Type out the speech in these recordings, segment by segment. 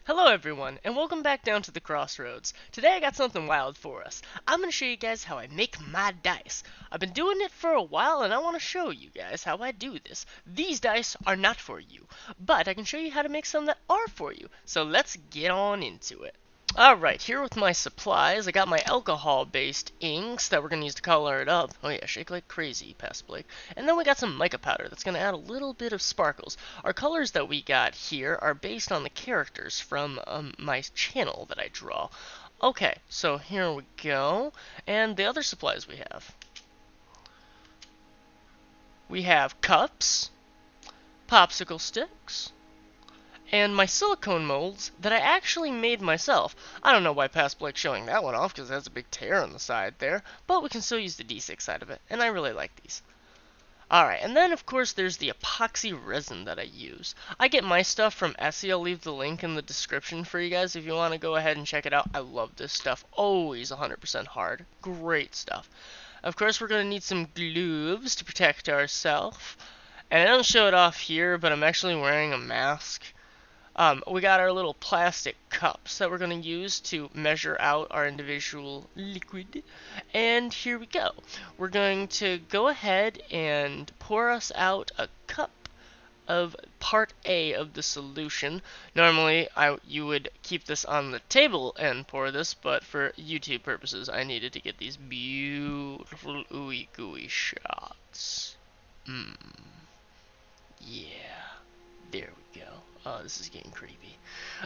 Hello everyone, and welcome back down to the crossroads. Today I got something wild for us. I'm going to show you guys how I make my dice. I've been doing it for a while and I want to show you guys how I do this. These dice are not for you, but I can show you how to make some that are for you. So let's get on into it. Alright, here with my supplies, I got my alcohol-based inks that we're going to use to color it up. Oh yeah, shake like crazy, past Blake. And then we got some mica powder that's going to add a little bit of sparkles. Our colors that we got here are based on the characters from my channel that I draw. Okay, so here we go. And the other supplies we have. We have cups, popsicle sticks, and my silicone molds that I actually made myself. I don't know why past Blake's showing that one off because it has a big tear on the side there, but we can still use the D6 side of it, and I really like these. Alright, and then of course there's the epoxy resin that I use. I get my stuff from Essie. I'll leave the link in the description for you guys if you want to go ahead and check it out. I love this stuff. Always 100% hard. Great stuff. Of course we're going to need some gloves to protect ourselves. And I don't show it off here, but I'm actually wearing a mask. We got our little plastic cups that we're going to use to measure out our individual liquid. And here we go. We're going to go ahead and pour us out a cup of part A of the solution. Normally, you would keep this on the table and pour this, but for YouTube purposes, I needed to get these beautiful ooey gooey shots. Yeah. There we go. Oh, this is getting creepy.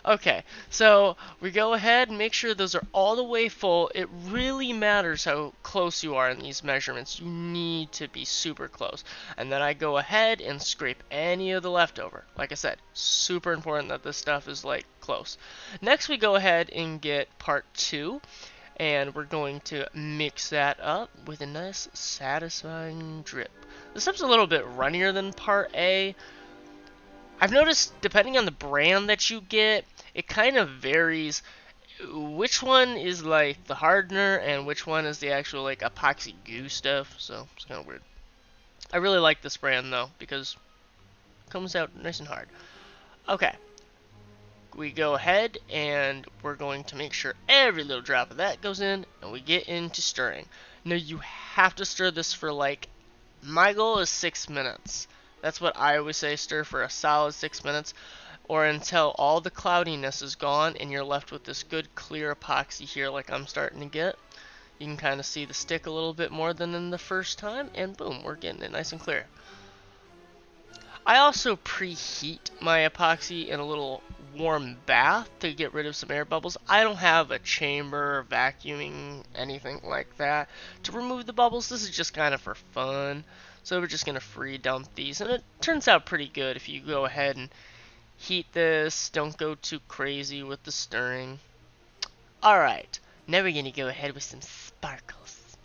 Okay, so we go ahead and make sure those are all the way full. It really matters how close you are in these measurements. You need to be super close. And then I go ahead and scrape any of the leftover. Like I said, super important that this stuff is like close. Next we go ahead and get part 2. And we're going to mix that up with a nice satisfying drip. This stuff's a little bit runnier than part A. I've noticed, depending on the brand that you get, it kind of varies which one is like the hardener and which one is the actual like epoxy goo stuff, so it's kind of weird. I really like this brand though, because it comes out nice and hard. Okay, we go ahead and we're going to make sure every little drop of that goes in, and we get into stirring. Now you have to stir this for like, my goal is 6 minutes. That's what I always say, stir for a solid 6 minutes, or until all the cloudiness is gone and you're left with this good clear epoxy here like I'm starting to get. You can kind of see the stick a little bit more than in the first time, and boom, we're getting it nice and clear. I also preheat my epoxy in a little warm bath to get rid of some air bubbles. I don't have a chamber, vacuuming, anything like that to remove the bubbles. This is just kind of for fun. So we're just going to free dump these, and it turns out pretty good if you go ahead and heat this. Don't go too crazy with the stirring. Alright, now we're going to go ahead with some sparkles.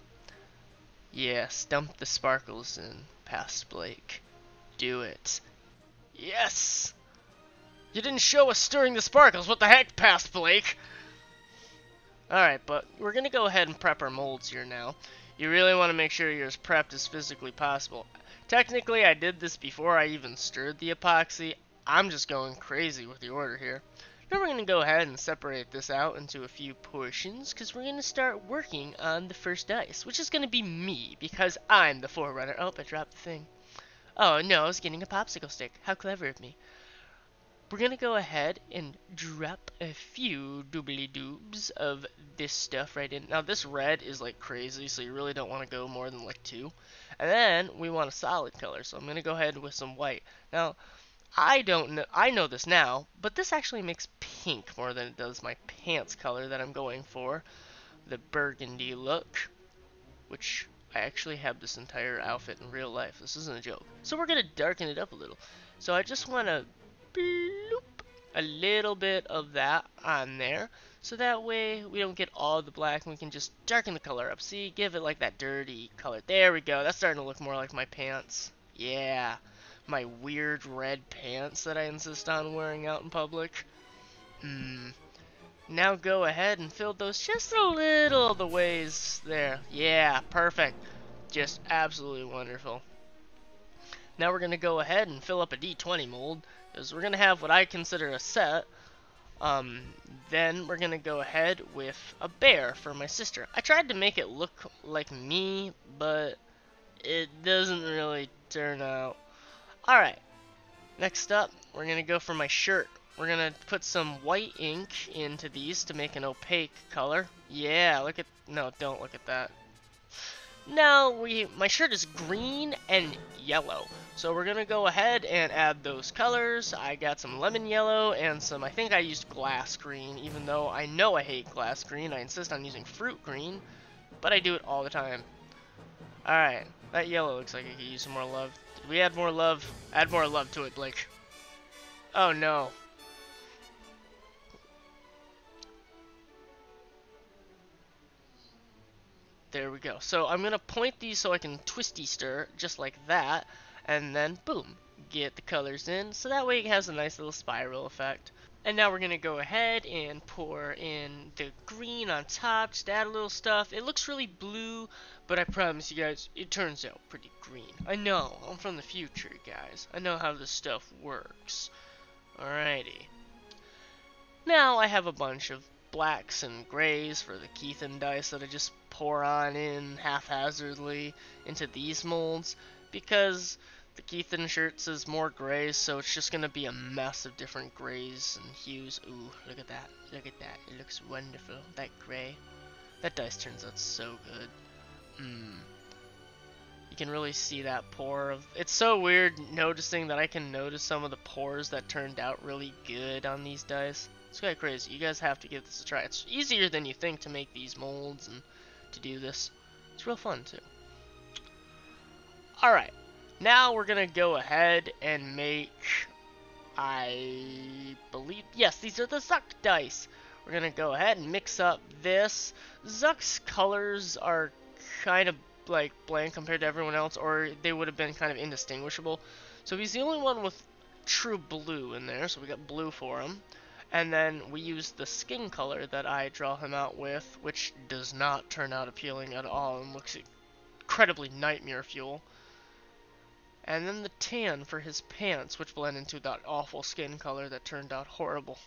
Yes, dump the sparkles in, past Blake. Do it. Yes! You didn't show us stirring the sparkles. What the heck, past Blake? Alright, but we're going to go ahead and prep our molds here now. You really want to make sure you're as prepped as physically possible. Technically, I did this before I even stirred the epoxy. I'm just going crazy with the order here. Now we're going to go ahead and separate this out into a few portions, because we're going to start working on the first dice, which is going to be me, because I'm the forerunner. Oh, I dropped the thing. Oh no, I was getting a popsicle stick. How clever of me. We're going to go ahead and drop a few doobly-doobs of this stuff right in. Now this red is like crazy, so you really don't want to go more than like 2. And then we want a solid color, so I'm going to go ahead with some white. Now, I know this now, but this actually makes pink more than it does my pants color that I'm going for. The burgundy look, which I actually have this entire outfit in real life. This isn't a joke. So we're going to darken it up a little. So I just want to bloop a little bit of that on there, so that way we don't get all the black and we can just darken the color up. See, give it like that dirty color. There we go. That's starting to look more like my pants. Yeah, my weird red pants that I insist on wearing out in public. Now go ahead and fill those just a little of the ways there. Yeah, perfect. Just absolutely wonderful. Now we're going to go ahead and fill up a D20 mold, because we're going to have what I consider a set Um, then we're gonna go ahead with a bear for my sister. I tried to make it look like me, but it doesn't really turn out. Alright, next up, we're gonna go for my shirt. We're gonna put some white ink into these to make an opaque color. Yeah, look at, no, don't look at that. Now my shirt is green and yellow. So we're gonna go ahead and add those colors. I got some lemon yellow and some, I think I used glass green, even though I know I hate glass green. I insist on using fruit green, but I do it all the time. Alright, that yellow looks like it could use some more love. Did we add more love? Add more love to it, Blake. Oh no. There we go. So I'm going to point these so I can twisty stir just like that. And then, boom, get the colors in. So that way it has a nice little spiral effect. And now we're going to go ahead and pour in the green on top. Just add a little stuff. It looks really blue, but I promise you guys, it turns out pretty green. I know. I'm from the future, guys. I know how this stuff works. Alrighty. Now I have a bunch of blacks and grays for the Keithan dice that I just pour on in haphazardly into these molds because the Keithan shirt says more grays, so it's just gonna be a mess of different grays and hues. Ooh, look at that. Look at that. It looks wonderful. That gray. That dice turns out so good. You can really see that pour of... It's so weird noticing that I can notice some of the pours that turned out really good on these dice. It's quite crazy. You guys have to give this a try. It's easier than you think to make these molds and to do this. It's real fun too. Alright, now we're gonna go ahead and make, I believe, yes, these are the Zuck dice. We're gonna go ahead and mix up this. Zuck's colors are kind of like bland compared to everyone else, or they would have been kind of indistinguishable. So he's the only one with true blue in there, so we got blue for him. And then we use the skin color that I draw him out with, which does not turn out appealing at all and looks incredibly nightmare fuel. And then the tan for his pants, which blend into that awful skin color that turned out horrible.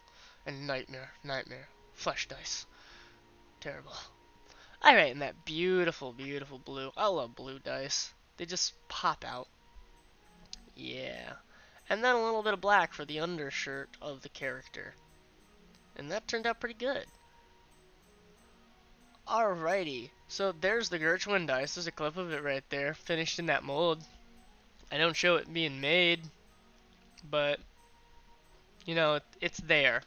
And nightmare. Flesh dice. Terrible. Alright, and that beautiful, beautiful blue. I love blue dice. They just pop out. Yeah. And then a little bit of black for the undershirt of the character. And that turned out pretty good. Alrighty, so there's the Gertrude dice. There's a clip of it right there, finished in that mold. I don't show it being made, but, you know, it's there.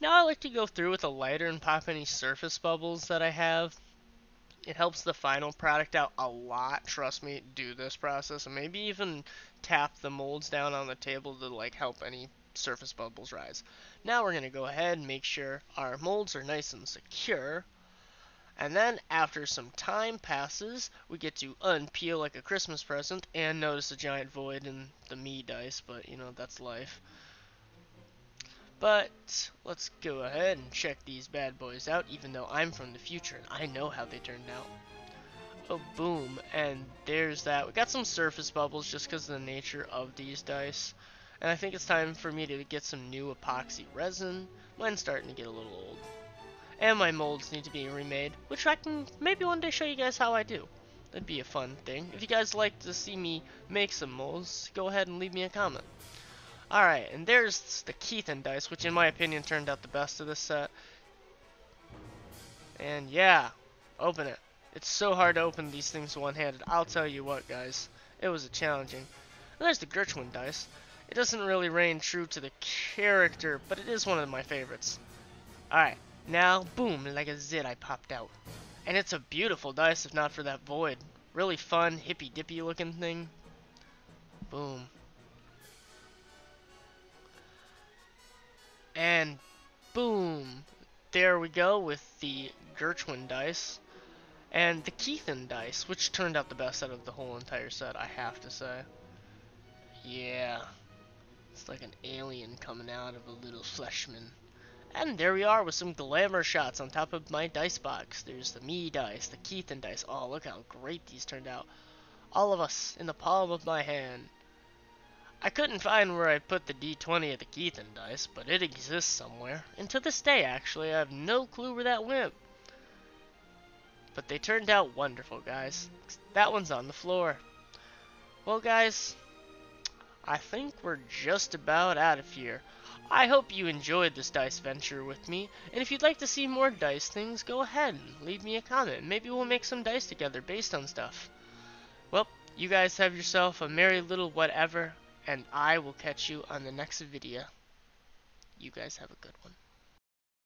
Now I like to go through with a lighter and pop any surface bubbles that I have. It helps the final product out a lot. Trust me, do this process, and maybe even tap the molds down on the table to like help any surface bubbles rise. Now we're going to go ahead and make sure our molds are nice and secure. And then after some time passes, we get to unpeel like a Christmas present and notice a giant void in the me dice, but you know, that's life. But let's go ahead and check these bad boys out, even though I'm from the future and I know how they turned out. Oh, boom, and there's that. We got some surface bubbles just because of the nature of these dice. And I think it's time for me to get some new epoxy resin. Mine's starting to get a little old. And my molds need to be remade, which I can maybe one day show you guys how I do. That'd be a fun thing. If you guys like to see me make some molds, go ahead and leave me a comment. Alright, and there's the Keithan dice, which in my opinion turned out the best of this set. And yeah, open it. It's so hard to open these things one-handed. I'll tell you what, guys. It was challenging. And there's the Gertrude dice. It doesn't really reign true to the character, but it is one of my favorites. Alright, now, boom, like a zit, I popped out. And it's a beautiful dice, if not for that void. Really fun, hippy-dippy looking thing. Boom. And boom. There we go with the Gertrude dice. And the Keithan dice, which turned out the best out of the whole entire set, I have to say. Yeah. It's like an alien coming out of a little fleshman. And there we are with some glamour shots on top of my dice box. There's the me dice, the Keithan dice. Oh, look how great these turned out. All of us in the palm of my hand. I couldn't find where I put the D20 of the Keithan dice, but it exists somewhere. And to this day, actually, I have no clue where that went. But they turned out wonderful, guys. That one's on the floor. Well, guys, I think we're just about out of here. I hope you enjoyed this dice venture with me, and if you'd like to see more dice things, go ahead and leave me a comment. Maybe we'll make some dice together based on stuff. Well, you guys have yourself a merry little whatever, and I will catch you on the next video. You guys have a good one.